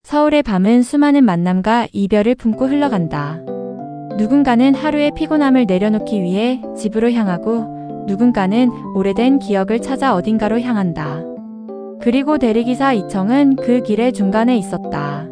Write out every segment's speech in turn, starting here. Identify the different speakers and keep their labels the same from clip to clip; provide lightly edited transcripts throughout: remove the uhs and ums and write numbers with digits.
Speaker 1: 서울의 밤은 수많은 만남과 이별을 품고 흘러간다. 누군가는 하루의 피곤함을 내려놓기 위해 집으로 향하고 누군가는 오래된 기억을 찾아 어딘가로 향한다. 그리고 대리기사 이청은 그 길의 중간에 있었다.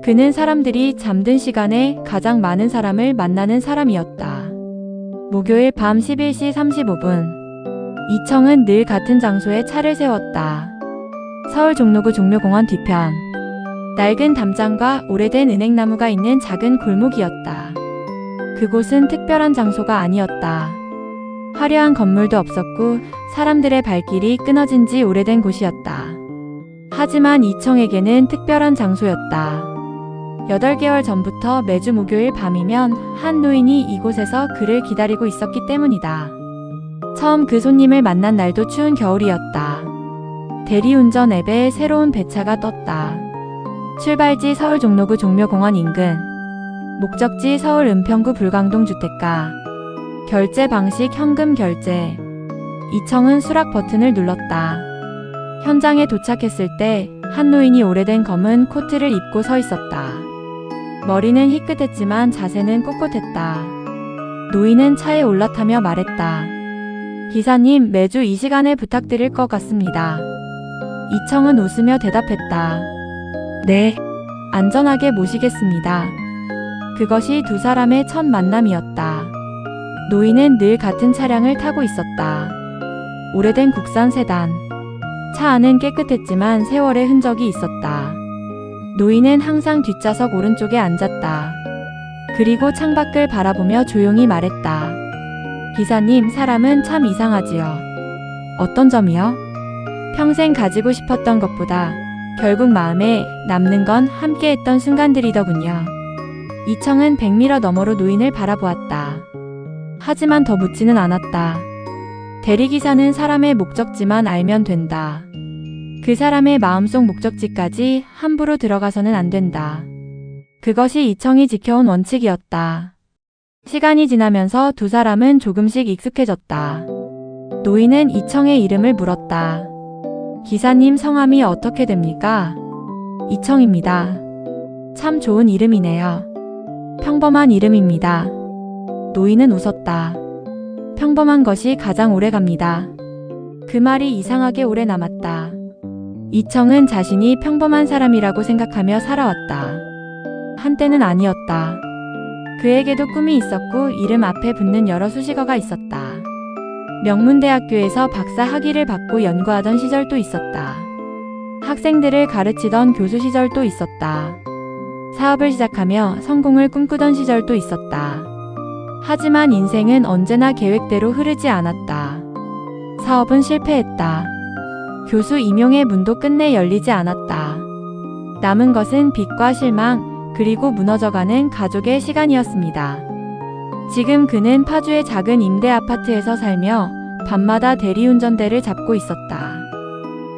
Speaker 1: 그는 사람들이 잠든 시간에 가장 많은 사람을 만나는 사람이었다. 목요일 밤 11시 35분. 이청은 늘 같은 장소에 차를 세웠다. 서울 종로구 종묘공원 뒤편. 낡은 담장과 오래된 은행나무가 있는 작은 골목이었다. 그곳은 특별한 장소가 아니었다. 화려한 건물도 없었고 사람들의 발길이 끊어진 지 오래된 곳이었다. 하지만 이청에게는 특별한 장소였다. 8개월 전부터 매주 목요일 밤이면 한 노인이 이곳에서 그를 기다리고 있었기 때문이다. 처음 그 손님을 만난 날도 추운 겨울이었다. 대리운전 앱에 새로운 배차가 떴다. 출발지 서울 종로구 종묘공원 인근, 목적지 서울 은평구 불광동 주택가, 결제 방식 현금 결제. 이청은 수락 버튼을 눌렀다. 현장에 도착했을 때 한 노인이 오래된 검은 코트를 입고 서 있었다. 머리는 희끗했지만 자세는 꼿꼿했다. 노인은 차에 올라타며 말했다. 기사님, 매주 이 시간에 부탁드릴 것 같습니다. 이청은 웃으며 대답했다. 네, 안전하게 모시겠습니다. 그것이 두 사람의 첫 만남이었다. 노인은 늘 같은 차량을 타고 있었다. 오래된 국산 세단. 차 안은 깨끗했지만 세월의 흔적이 있었다. 노인은 항상 뒷좌석 오른쪽에 앉았다. 그리고 창밖을 바라보며 조용히 말했다. 기사님, 사람은 참 이상하지요. 어떤 점이요? 평생 가지고 싶었던 것보다 결국 마음에 남는 건 함께했던 순간들이더군요. 이청은 백미러 너머로 노인을 바라보았다. 하지만 더 묻지는 않았다. 대리기사는 사람의 목적지만 알면 된다. 그 사람의 마음속 목적지까지 함부로 들어가서는 안 된다. 그것이 이청이 지켜온 원칙이었다. 시간이 지나면서 두 사람은 조금씩 익숙해졌다. 노인은 이청의 이름을 물었다. 기사님, 성함이 어떻게 됩니까? 이청입니다. 참 좋은 이름이네요. 평범한 이름입니다. 노인은 웃었다. 평범한 것이 가장 오래 갑니다. 그 말이 이상하게 오래 남았다. 이청은 자신이 평범한 사람이라고 생각하며 살아왔다. 한때는 아니었다. 그에게도 꿈이 있었고 이름 앞에 붙는 여러 수식어가 있었다. 명문대학교에서 박사 학위를 받고 연구하던 시절도 있었다. 학생들을 가르치던 교수 시절도 있었다. 사업을 시작하며 성공을 꿈꾸던 시절도 있었다. 하지만 인생은 언제나 계획대로 흐르지 않았다. 사업은 실패했다. 교수 임용의 문도 끝내 열리지 않았다. 남은 것은 빚과 실망, 그리고 무너져가는 가족의 시간이었습니다. 지금 그는 파주의 작은 임대 아파트에서 살며 밤마다 대리운전대를 잡고 있었다.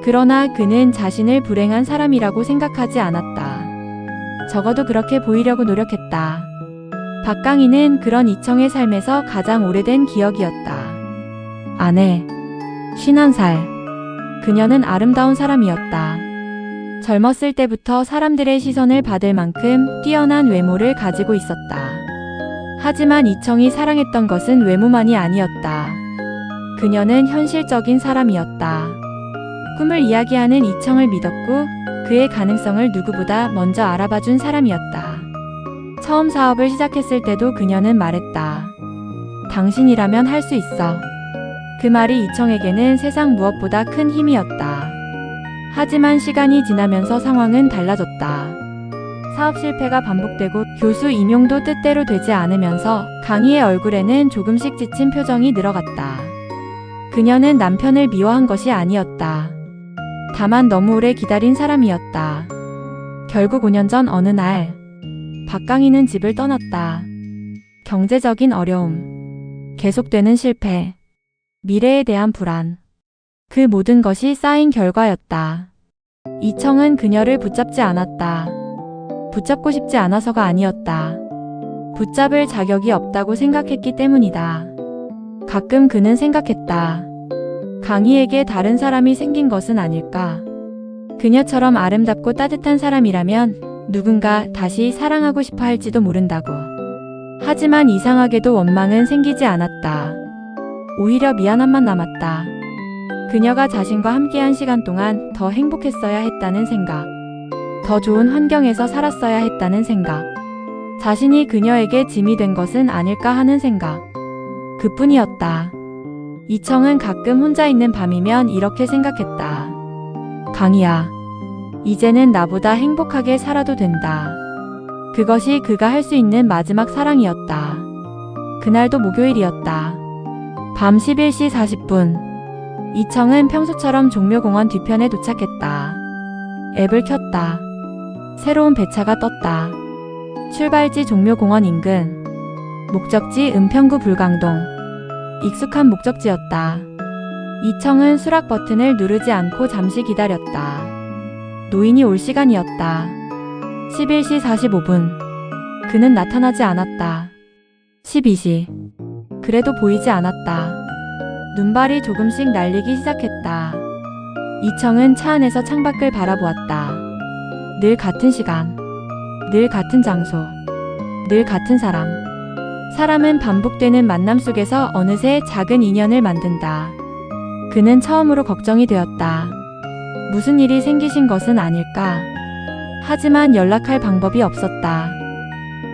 Speaker 1: 그러나 그는 자신을 불행한 사람이라고 생각하지 않았다. 적어도 그렇게 보이려고 노력했다. 박강희는 그런 이청의 삶에서 가장 오래된 기억이었다. 아내, 51살. 그녀는 아름다운 사람이었다. 젊었을 때부터 사람들의 시선을 받을 만큼 뛰어난 외모를 가지고 있었다. 하지만 이청이 사랑했던 것은 외모만이 아니었다. 그녀는 현실적인 사람이었다. 꿈을 이야기하는 이청을 믿었고 그의 가능성을 누구보다 먼저 알아봐준 사람이었다. 처음 사업을 시작했을 때도 그녀는 말했다. 당신이라면 할 수 있어. 그 말이 이청에게는 세상 무엇보다 큰 힘이었다. 하지만 시간이 지나면서 상황은 달라졌다. 사업 실패가 반복되고 교수 임용도 뜻대로 되지 않으면서 강희의 얼굴에는 조금씩 지친 표정이 늘어갔다. 그녀는 남편을 미워한 것이 아니었다. 다만 너무 오래 기다린 사람이었다. 결국 5년 전 어느 날 박강희는 집을 떠났다. 경제적인 어려움, 계속되는 실패, 미래에 대한 불안, 그 모든 것이 쌓인 결과였다. 이청은 그녀를 붙잡지 않았다. 붙잡고 싶지 않아서가 아니었다. 붙잡을 자격이 없다고 생각했기 때문이다. 가끔 그는 생각했다. 강희에게 다른 사람이 생긴 것은 아닐까? 그녀처럼 아름답고 따뜻한 사람이라면 누군가 다시 사랑하고 싶어 할지도 모른다고. 하지만 이상하게도 원망은 생기지 않았다. 오히려 미안함만 남았다. 그녀가 자신과 함께한 시간 동안 더 행복했어야 했다는 생각. 더 좋은 환경에서 살았어야 했다는 생각. 자신이 그녀에게 짐이 된 것은 아닐까 하는 생각. 그뿐이었다. 이청은 가끔 혼자 있는 밤이면 이렇게 생각했다. 강희야, 이제는 나보다 행복하게 살아도 된다. 그것이 그가 할 수 있는 마지막 사랑이었다. 그날도 목요일이었다. 밤 11시 40분. 이청은 평소처럼 종묘공원 뒤편에 도착했다. 앱을 켰다. 새로운 배차가 떴다. 출발지 종묘공원 인근. 목적지 은평구 불광동. 익숙한 목적지였다. 이청은 수락 버튼을 누르지 않고 잠시 기다렸다. 노인이 올 시간이었다. 11시 45분. 그는 나타나지 않았다. 12시. 그래도 보이지 않았다. 눈발이 조금씩 날리기 시작했다. 이청은 차 안에서 창밖을 바라보았다. 늘 같은 시간, 늘 같은 장소, 늘 같은 사람. 사람은 반복되는 만남 속에서 어느새 작은 인연을 만든다. 그는 처음으로 걱정이 되었다. 무슨 일이 생기신 것은 아닐까? 하지만 연락할 방법이 없었다.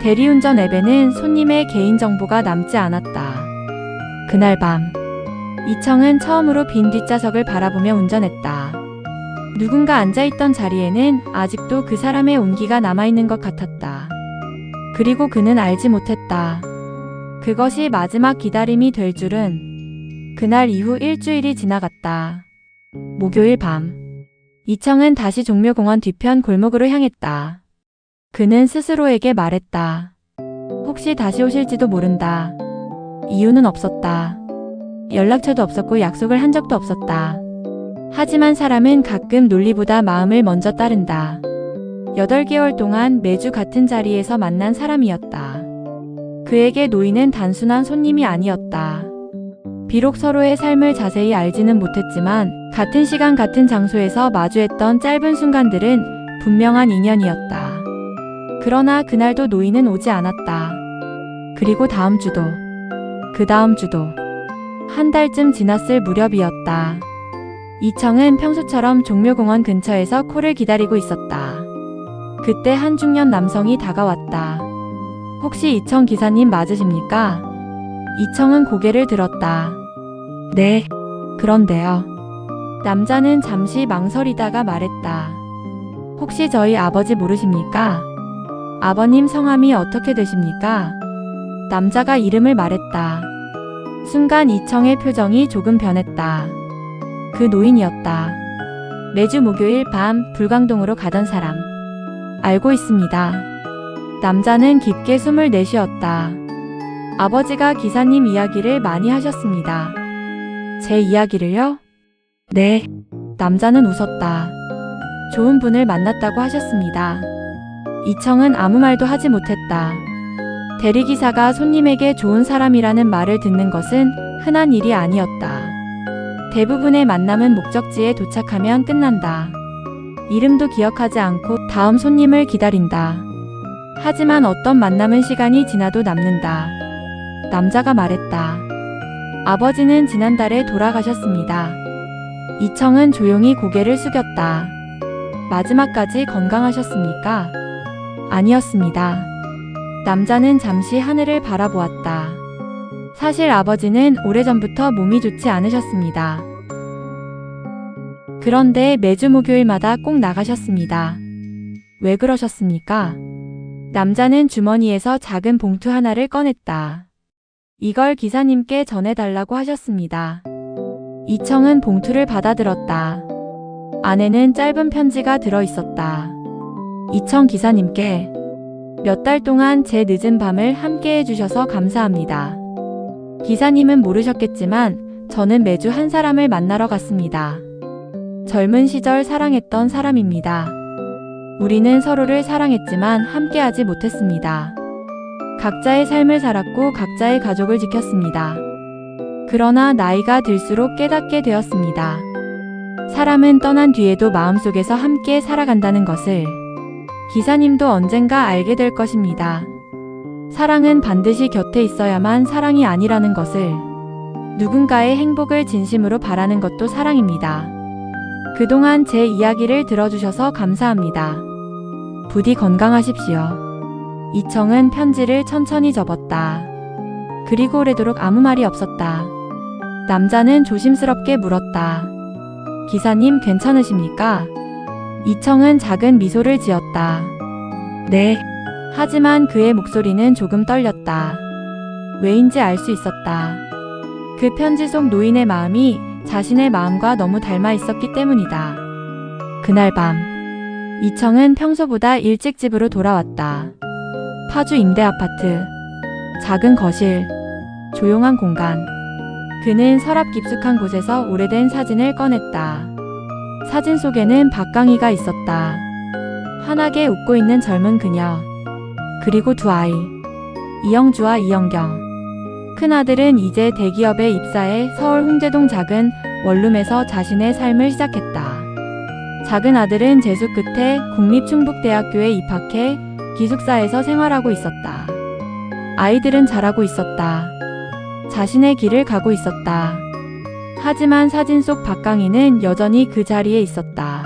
Speaker 1: 대리운전 앱에는 손님의 개인정보가 남지 않았다. 그날 밤, 이청은 처음으로 빈 뒷좌석을 바라보며 운전했다. 누군가 앉아있던 자리에는 아직도 그 사람의 온기가 남아있는 것 같았다. 그리고 그는 알지 못했다. 그것이 마지막 기다림이 될 줄은. 그날 이후 일주일이 지나갔다. 목요일 밤. 이청은 다시 종묘공원 뒤편 골목으로 향했다. 그는 스스로에게 말했다. 혹시 다시 오실지도 모른다. 이유는 없었다. 연락처도 없었고 약속을 한 적도 없었다. 하지만 사람은 가끔 논리보다 마음을 먼저 따른다. 8개월 동안 매주 같은 자리에서 만난 사람이었다. 그에게 노인은 단순한 손님이 아니었다. 비록 서로의 삶을 자세히 알지는 못했지만 같은 시간 같은 장소에서 마주했던 짧은 순간들은 분명한 인연이었다. 그러나 그날도 노인은 오지 않았다. 그리고 다음 주도, 그 다음 주도. 한 달쯤 지났을 무렵이었다. 이청은 평소처럼 종묘공원 근처에서 콜을 기다리고 있었다. 그때 한 중년 남성이 다가왔다. 혹시 이청 기사님 맞으십니까? 이청은 고개를 들었다. 네, 그런데요. 남자는 잠시 망설이다가 말했다. 혹시 저희 아버지 모르십니까? 아버님 성함이 어떻게 되십니까? 남자가 이름을 말했다. 순간 이청의 표정이 조금 변했다. 그 노인이었다. 매주 목요일 밤 불광동으로 가던 사람. 알고 있습니다. 남자는 깊게 숨을 내쉬었다. 아버지가 기사님 이야기를 많이 하셨습니다. 제 이야기를요? 네. 남자는 웃었다. 좋은 분을 만났다고 하셨습니다. 이청은 아무 말도 하지 못했다. 대리기사가 손님에게 좋은 사람이라는 말을 듣는 것은 흔한 일이 아니었다. 대부분의 만남은 목적지에 도착하면 끝난다. 이름도 기억하지 않고 다음 손님을 기다린다. 하지만 어떤 만남은 시간이 지나도 남는다. 남자가 말했다. 아버지는 지난달에 돌아가셨습니다. 이청은 조용히 고개를 숙였다. 마지막까지 건강하셨습니까? 아니었습니다. 남자는 잠시 하늘을 바라보았다. 사실 아버지는 오래전부터 몸이 좋지 않으셨습니다. 그런데 매주 목요일마다 꼭 나가셨습니다. 왜 그러셨습니까? 남자는 주머니에서 작은 봉투 하나를 꺼냈다. 이걸 기사님께 전해달라고 하셨습니다. 이청은 봉투를 받아들었다. 안에는 짧은 편지가 들어있었다. 이청 기사님께 몇 달 동안 제 늦은 밤을 함께 해주셔서 감사합니다. 기사님은 모르셨겠지만 저는 매주 한 사람을 만나러 갔습니다. 젊은 시절 사랑했던 사람입니다. 우리는 서로를 사랑했지만 함께하지 못했습니다. 각자의 삶을 살았고 각자의 가족을 지켰습니다. 그러나 나이가 들수록 깨닫게 되었습니다. 사람은 떠난 뒤에도 마음속에서 함께 살아간다는 것을 기사님도 언젠가 알게 될 것입니다. 사랑은 반드시 곁에 있어야만 사랑이 아니라는 것을, 누군가의 행복을 진심으로 바라는 것도 사랑입니다. 그동안 제 이야기를 들어주셔서 감사합니다. 부디 건강하십시오. 이청은 편지를 천천히 접었다. 그리고 오래도록 아무 말이 없었다. 남자는 조심스럽게 물었다. 기사님 괜찮으십니까? 이청은 작은 미소를 지었다. 네. 하지만 그의 목소리는 조금 떨렸다. 왜인지 알 수 있었다. 그 편지 속 노인의 마음이 자신의 마음과 너무 닮아 있었기 때문이다. 그날 밤, 이청은 평소보다 일찍 집으로 돌아왔다. 파주 임대 아파트. 작은 거실. 조용한 공간. 그는 서랍 깊숙한 곳에서 오래된 사진을 꺼냈다. 사진 속에는 박강희가 있었다. 환하게 웃고 있는 젊은 그녀. 그리고 두 아이. 이영주와 이영경. 큰아들은 이제 대기업에 입사해 서울 홍제동 작은 원룸에서 자신의 삶을 시작했다. 작은 아들은 재수 끝에 국립충북대학교에 입학해 기숙사에서 생활하고 있었다. 아이들은 잘하고 있었다. 자신의 길을 가고 있었다. 하지만 사진 속 박강희는 여전히 그 자리에 있었다.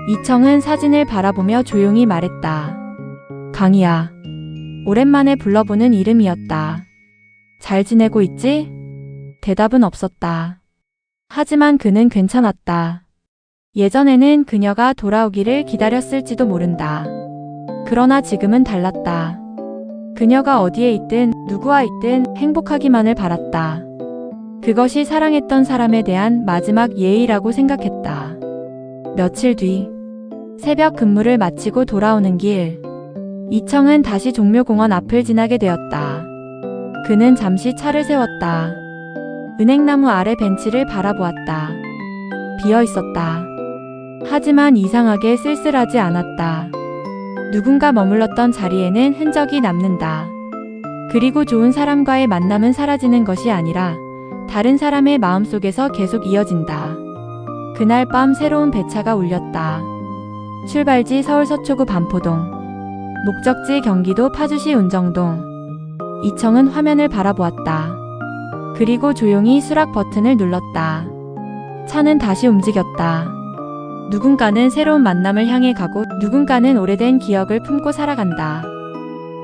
Speaker 1: 이청은 사진을 바라보며 조용히 말했다. 강희야. 오랜만에 불러보는 이름이었다. 잘 지내고 있지? 대답은 없었다. 하지만 그는 괜찮았다. 예전에는 그녀가 돌아오기를 기다렸을지도 모른다. 그러나 지금은 달랐다. 그녀가 어디에 있든 누구와 있든 행복하기만을 바랐다. 그것이 사랑했던 사람에 대한 마지막 예의라고 생각했다. 며칠 뒤, 새벽 근무를 마치고 돌아오는 길, 이청은 다시 종묘공원 앞을 지나게 되었다. 그는 잠시 차를 세웠다. 은행나무 아래 벤치를 바라보았다. 비어 있었다. 하지만 이상하게 쓸쓸하지 않았다. 누군가 머물렀던 자리에는 흔적이 남는다. 그리고 좋은 사람과의 만남은 사라지는 것이 아니라 다른 사람의 마음속에서 계속 이어진다. 그날 밤 새로운 배차가 울렸다. 출발지 서울 서초구 반포동, 목적지 경기도 파주시 운정동. 이청은 화면을 바라보았다. 그리고 조용히 수락 버튼을 눌렀다. 차는 다시 움직였다. 누군가는 새로운 만남을 향해 가고 누군가는 오래된 기억을 품고 살아간다.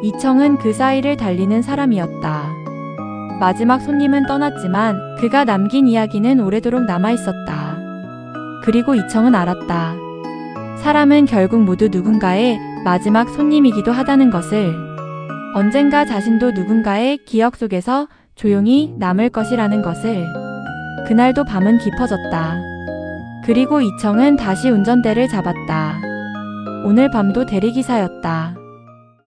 Speaker 1: 이청은 그 사이를 달리는 사람이었다. 마지막 손님은 떠났지만 그가 남긴 이야기는 오래도록 남아있었다. 그리고 이청은 알았다. 사람은 결국 모두 누군가의 마지막 손님이기도 하다는 것을. 언젠가 자신도 누군가의 기억 속에서 조용히 남을 것이라는 것을. 그날도 밤은 깊어졌다. 그리고 이청은 다시 운전대를 잡았다. 오늘 밤도 대리기사였다.